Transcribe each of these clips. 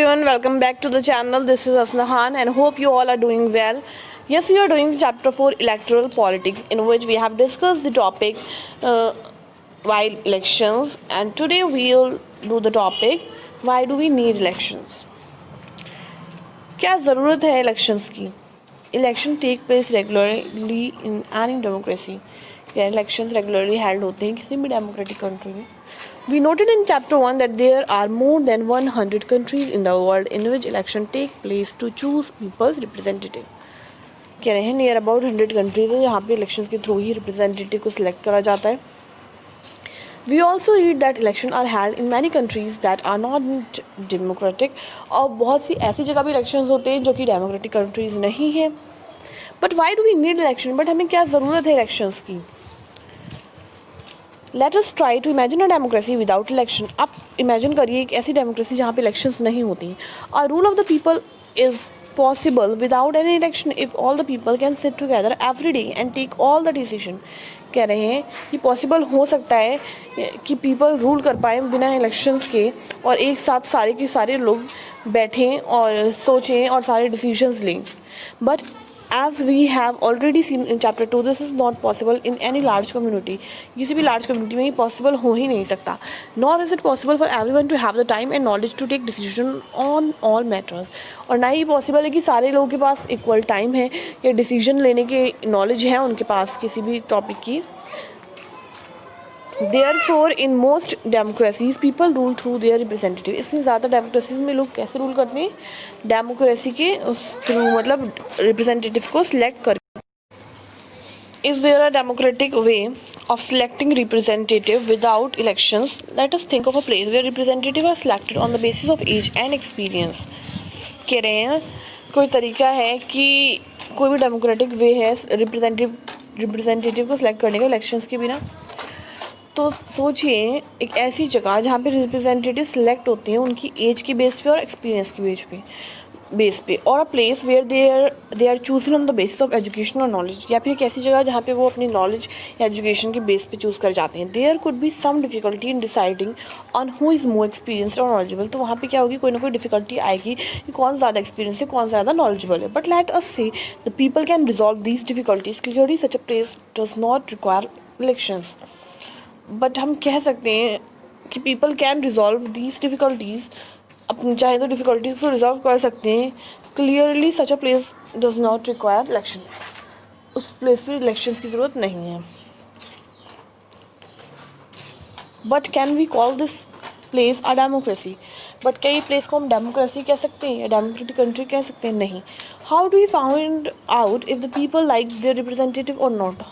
everyone, welcome back to the channel. This is Asnahan and hope you all are doing well. Yes, we are doing chapter 4 electoral politics, in which we have discussed the topic while elections, and today we'll do the topic why do we need elections. क्या ज़रूरत है elections की? Election take place regularly in any democracy. क्या elections regularly held होते हैं किसी भी democratic country में. We noted in chapter 1 that there are more than 100 countries in the world in which election take place to choose people's representative. कह रहे हैं near about 100 countries हैं जहाँ पे elections के through ही representative को select करा जाता है. We also read that elections are held in many countries that are not democratic. और बहुत सी ऐसी जगह भी elections होते हैं जो कि democratic countries नहीं हैं. But why do we need election? But हमें क्या ज़रूरत है elections की? Let us try to imagine a democracy without election. आप imagine करिए एक ऐसी democracy जहाँ पे elections नहीं होती. A rule of the people is possible without any election if all the people can sit together every day and take all the decision. कह रहे हैं कि possible हो सकता है कि people rule कर पाएँ बिना elections के और एक साथ सारे के सारे लोग बैठें और सोचें और सारे decisions लें. But as we have already seen in chapter 2, this is not possible in any large community. किसी भी large community में ये possible हो ही नहीं सकता. Nor is it possible for everyone to have the time and knowledge to take decision on all matters. और ना ही possible है कि सारे लोगों के पास equal time है या decision लेने के knowledge है उनके पास किसी भी topic की. Therefore, in most democracies, people rule through their representative. इसलिए ज़्यादा democracies में लोग कैसे rule करते हैं? Democracy के through मतलब representative को select कर. Is there a democratic way of selecting representative without elections? Let us think of a place where representatives are selected on the basis of age and experience. कह रहे हैं कोई तरीका है कि कोई भी democratic way है representative को select करने का elections के बिना. तो सोचिए एक ऐसी जगह जहाँ पे रिप्रेजेंटेटिव सिलेक्ट होते हैं उनकी एज के बेस पे और एक्सपीरियंस की बेस पे और a place where they are chosen on the basis of education और नॉलेज, या फिर एक ऐसी जगह जहाँ पे वो अपनी नॉलेज या एजुकेशन के बेस पे चूज़ कर जाते हैं. There could be some difficulty in deciding on who is more experienced और नॉलेजेबल. तो वहाँ पे क्या होगी, कोई ना कोई डिफिकल्टी आएगी कि कौन ज़्यादा एक्सपीरियंस है, कौन ज़्यादा नॉलेजेबल है. But let us say the people can resolve these difficulties clearly. Such a place does not require elections. But हम कह सकते हैं कि people can resolve these difficulties, अपनी चाहे तो डिफ़िकल्टीज़ को रिजॉल्व कर सकते हैं clearly. Such a place does not require election. उस प्लेस पे इलेक्शंस की ज़रूरत नहीं है. But can we call this place a democracy? But क्या ये प्लेस को हम डेमोक्रेसी कह सकते हैं या डेमोक्रेटिक कंट्री कह सकते हैं? नहीं. How do we find out if the people like their representative और नॉट?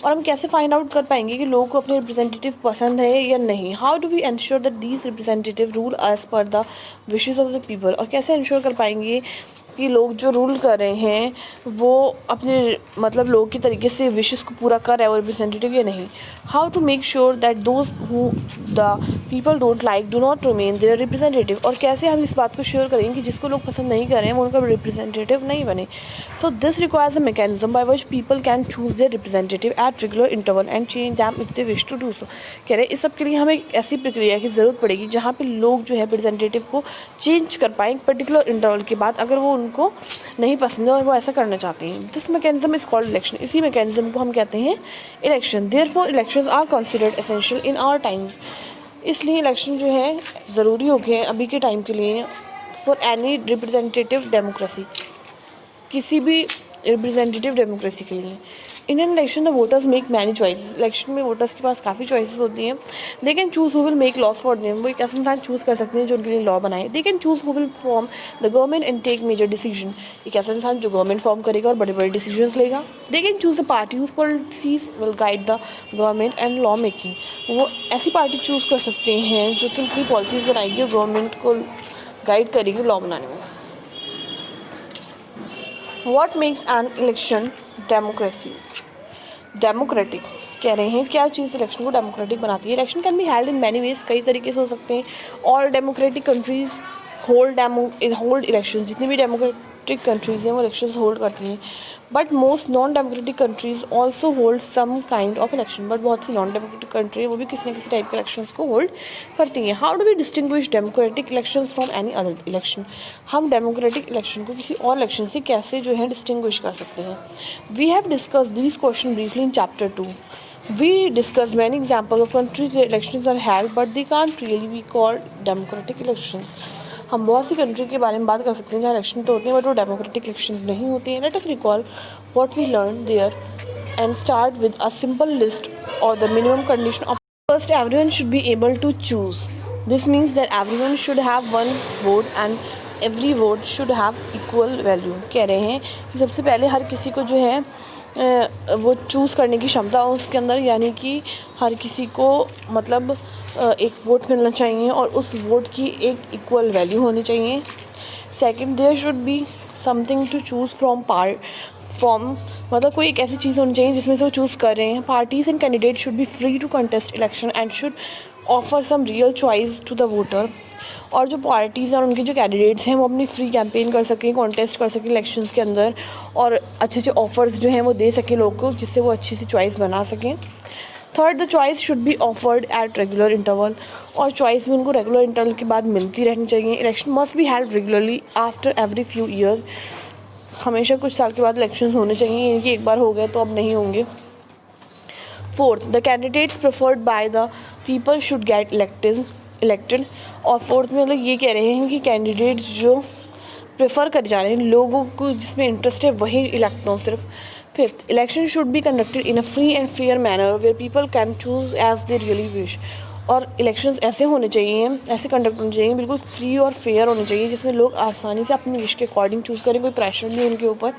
और हम कैसे फाइंड आउट कर पाएंगे कि लोगों को अपने रिप्रेजेंटेटिव पसंद है या नहीं? How do we ensure that these representatives rule as per the wishes of the people? और कैसे इंश्योर कर पाएंगे कि लोग जो रूल कर रहे हैं वो अपने मतलब लोगों के तरीके से विशेस को पूरा कर रहे हैं वो रिप्रेजेंटेटिव या नहीं? How to make sure that those who the people don't like do not remain their representative? और कैसे हम इस बात को श्योर करेंगे कि जिसको लोग पसंद नहीं कर रहे हैं वो उनका रिप्रेजेंटेटिव नहीं बने? So this requires a mechanism by which people can choose their representative at regular interval and change them if they wish to do so. कह रहे हैं इस सब के लिए हमें एक ऐसी प्रक्रिया की ज़रूरत पड़ेगी जहाँ पे लोग जो है रिप्रेजेंटेटिव को चेंज कर पाएँ पर्टिकुलर इंटरवल के बाद अगर वो उनको नहीं पसंद है और वो ऐसा करना चाहते हैं. This mechanism is called election. इसी मैकेनिज्म को हम कहते हैं election. Therefore elections are considered essential in our times. इसलिए इलेक्शन जो है ज़रूरी हो गए हैं अभी के टाइम के लिए फॉर एनी रिप्रेजेंटेटिव डेमोक्रेसी, किसी भी रिप्रेजेंटेटिव डेमोक्रेसी के लिए. In an election the voters make many choices. Election में वोटर्स के पास काफ़ी चॉइसेस होती हैं. दे can choose who will make loss for them. वो एक ऐसा इंसान चूज़ कर सकते हैं जो उनके लिए लॉ बनाए. They can choose who will form the government and take major decision. एक ऐसा इंसान जो गवर्नमेंट फॉर्म करेगा और बड़े बड़े डिसीजंस लेगा. They can choose a party whose policies will guide the government and law making. वो ऐसी पार्टी चूज़ कर सकते हैं जो कि उनकी पॉलिसीज़ बनाएगी और गवर्नमेंट को गाइड करेगी लॉ बनाने में. What makes an election democratic? कह रहे हैं क्या चीज़ इलेक्शन को डेमोक्रेटिक बनाती है? Election can be held in many ways. कई तरीके से हो सकते हैं. All democratic countries hold election. जितनी भी डेमोक्रेटिक कंट्रीज़ हैं वो इलेक्शन होल्ड करती हैं. But most non democratic countries also hold some kind of election, but बहुत सी नॉन डेमोक्रेटिक कंट्री है वो भी किसी न किसी टाइप के इलेक्शंस को होल्ड करती हैं. How do we distinguish democratic election from any other election? हम डेमोक्रेटिक इलेक्शन को किसी और इलेक्शन से कैसे जो है डिस्टिंग्विश कर सकते हैं? We have discussed this question briefly in chapter 2. We discussed many examples of countries where elections are held but they can't really be called democratic elections. हम बहुत सी कंट्री के बारे में बात कर सकते हैं जहाँ इलेक्शन तो होते हैं बट वो डेमोक्रेटिक इलेक्शन नहीं होते हैं. Let us recall what we learn there and start with a simple list और the minimum condition of. First, everyone should be able to choose. This means that everyone should have one vote and every vote should have equal value. कह रहे हैं कि सबसे पहले हर किसी को जो है वो चूज़ करने की क्षमता हो उसके अंदर, यानी कि हर किसी को मतलब एक वोट मिलना चाहिए और उस वोट की एक इक्वल वैल्यू होनी चाहिए. Second, there should be something to choose from मतलब कोई एक ऐसी चीज़ होनी चाहिए जिसमें से वो चूज़ कर रहे हैं. Parties and candidate should be free to contest election and should offer some real choice to the voter. और जो पार्टीज़ और उनके जो कैंडिडेट्स हैं वो अपनी फ्री कैंपेन कर सकें, कॉन्टेस्ट कर सकें इलेक्शंस के अंदर और अच्छे अच्छे ऑफ़र्स जो हैं वो दे सकें लोगों को जिससे वो अच्छी सी चॉइस बना सकें. Third, the choice should be offered eight regular interval. और चॉइस भी उनको रेगुलर इंटरवल के बाद मिलती रहनी चाहिए. Election must be held regularly after every few years. हमेशा कुछ साल के बाद इलेक्शन होने चाहिए, इनकी एक बार हो गए तो अब नहीं होंगे. Fourth, the candidates preferred by the people should get elected. और फोर्थ में मतलब ये कह रहे हैं कि कैंडिडेट्स जो प्रेफर कर जा रहे हैं लोगों को जिसमें इंटरेस्ट है वही इलेक्ट हों सिर्फ. Fifth, election should be conducted in a free and fair manner where people can choose as they really wish. और इलेक्शंस ऐसे होने चाहिए, ऐसे कंडक्ट होने चाहिए, बिल्कुल फ्री और फेयर होने चाहिए जिसमें लोग आसानी से अपनी विश के अकॉर्डिंग चूज़ करें, कोई प्रेशर नहीं उनके ऊपर.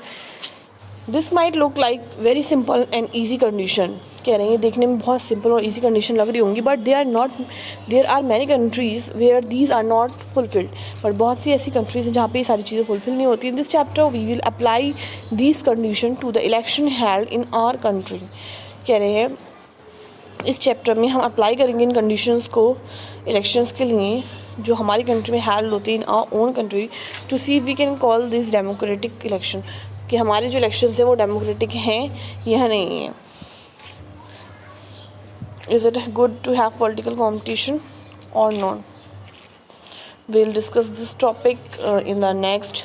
This might look like very simple and easy condition. कह रहे हैं देखने में बहुत सिंपल और ईजी कंडीशन लग रही होंगी but there are many countries where these are not fulfilled. But बहुत सी ऐसी कंट्रीज़ हैं जहाँ पे ये सारी चीज़ें फुलफिल नहीं होती. In this chapter we will apply these condition to the election held in our country. कह रहे हैं इस चैप्टर में हम अप्लाई करेंगे इन कंडीशंस को इलेक्शंस के लिए जो हमारी कंट्री में हेल्ड होती है in our own country to see we can call this democratic election. कि हमारे जो इलेक्शंस हैं वो डेमोक्रेटिक हैं या नहीं है. Is it good to have political competition और not? We will discuss this topic in the next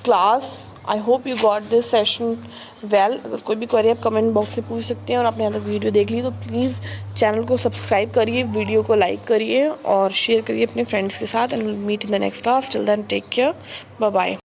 class. I hope you got this session well. अगर कोई भी क्वेरी आप कमेंट बॉक्स से पूछ सकते हैं और आपने यहाँ तक वीडियो देख ली तो प्लीज़ चैनल को सब्सक्राइब करिए, वीडियो को लाइक करिए और शेयर करिए अपने फ्रेंड्स के साथ. And meet in the next class. Till then take care. Bye bye.